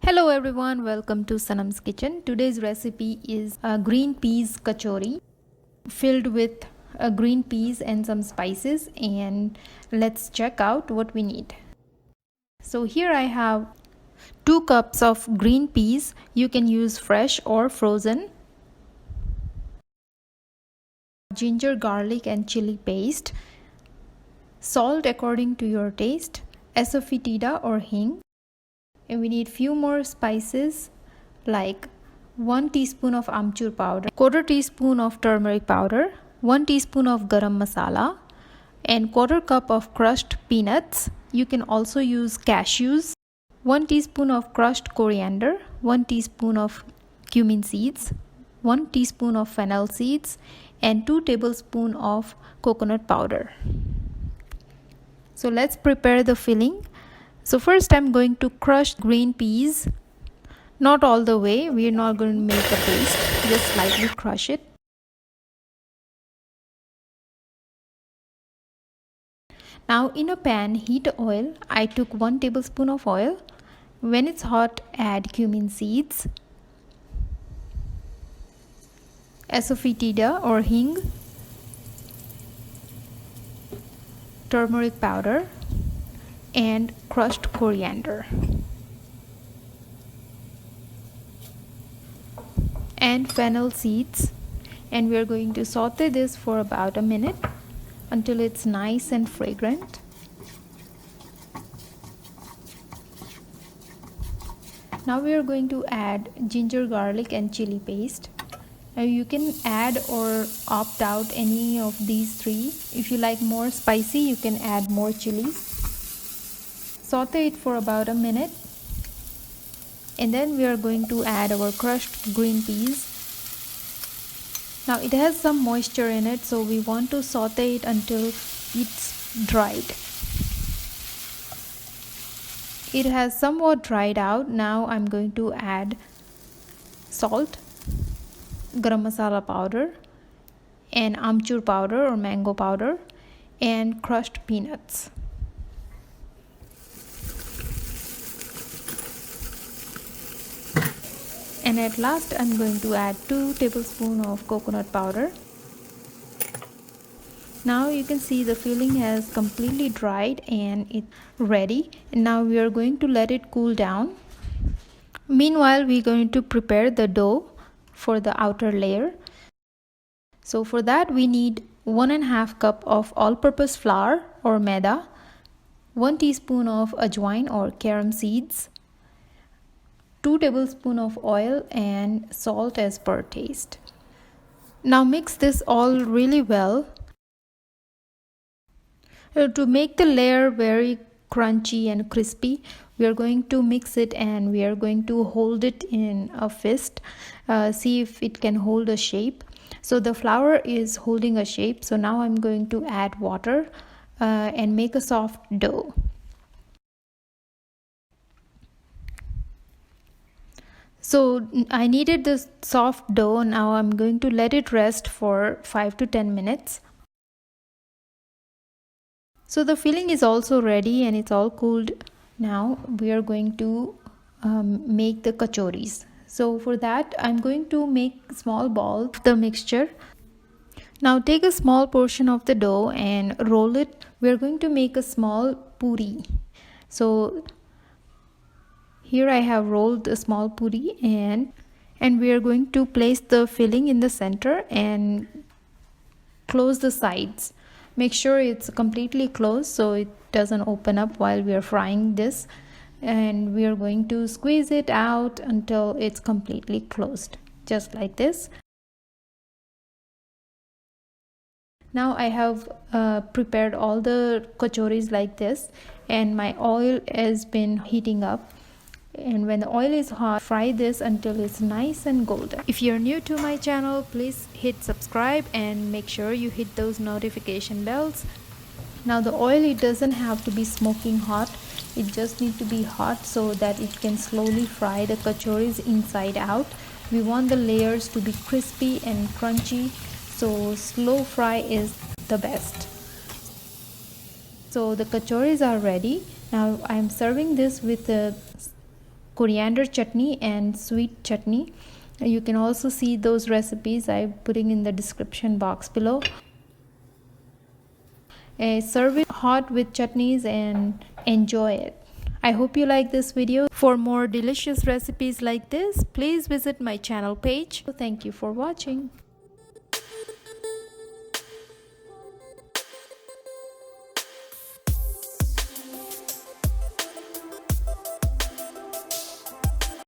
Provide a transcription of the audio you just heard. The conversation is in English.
Hello everyone, welcome to Sanam's kitchen. Today's recipe is a green peas kachori filled with green peas and some spices, and let's check out what we need. So here I have 2 cups of green peas. You can use fresh or frozen. Ginger, garlic and chili paste. Salt according to your taste. Asafoetida or hing. And we need few more spices like 1 teaspoon of amchur powder, quarter teaspoon of turmeric powder, 1 teaspoon of garam masala, and quarter cup of crushed peanuts. You can also use cashews, 1 teaspoon of crushed coriander, 1 teaspoon of cumin seeds, 1 teaspoon of fennel seeds, and 2 tablespoons of coconut powder. So let's prepare the filling. So first I'm going to crush green peas, not all the way, we are not going to make a paste, just slightly crush it. Now in a pan, heat oil. I took 1 tablespoon of oil. When it's hot, add cumin seeds, asafoetida or hing, turmeric powder, and crushed coriander and fennel seeds, and we are going to saute this for about a minute until it's nice and fragrant. Now we are going to add ginger, garlic and chili paste. Now you can add or opt out any of these 3. If you like more spicy, you can add more chilies. Saute it for about a minute, and then we are going to add our crushed green peas. Now it has some moisture in it, so we want to saute it until it's dried. It has somewhat dried out. Now I'm going to add salt, garam masala powder, and amchur powder or mango powder, and crushed peanuts. And at last I'm going to add 2 tablespoons of coconut powder. Now you can see the filling has completely dried and it's ready. And now we are going to let it cool down. Meanwhile, we're going to prepare the dough for the outer layer. So for that we need 1.5 cup of all-purpose flour or maida, 1 teaspoon of ajwain or carom seeds, 2 tablespoons of oil and salt as per taste. Now mix this all really well. To make the layer very crunchy and crispy, we are going to mix it and we are going to hold it in a fist. See if it can hold a shape. So the flour is holding a shape. So now I'm going to add water and make a soft dough. So I needed this soft dough. Now I'm going to let it rest for 5 to 10 minutes. So the filling is also ready and it's all cooled. Now we are going to make the kachoris. So for that I'm going to make small balls of the mixture. Now take a small portion of the dough and roll it. We are going to make a small puri. So here I have rolled a small puri and we are going to place the filling in the center and close the sides. Make sure it's completely closed so it doesn't open up while we are frying this, and we are going to squeeze it out until it's completely closed, just like this. Now I have prepared all the kachoris like this, and my oil has been heating up. And when the oil is hot, fry this until it's nice and golden. If you're new to my channel, please hit subscribe and make sure you hit those notification bells. Now the oil, it doesn't have to be smoking hot. It just needs to be hot so that it can slowly fry the kachoris inside out. We want the layers to be crispy and crunchy, so slow fry is the best. So the kachoris are ready. Now I'm serving this with a coriander chutney and sweet chutney. You can also see those recipes I'm putting in the description box below. Serve it hot with chutneys and enjoy it. I hope you like this video. For more delicious recipes like this, please visit my channel page. Thank you for watching.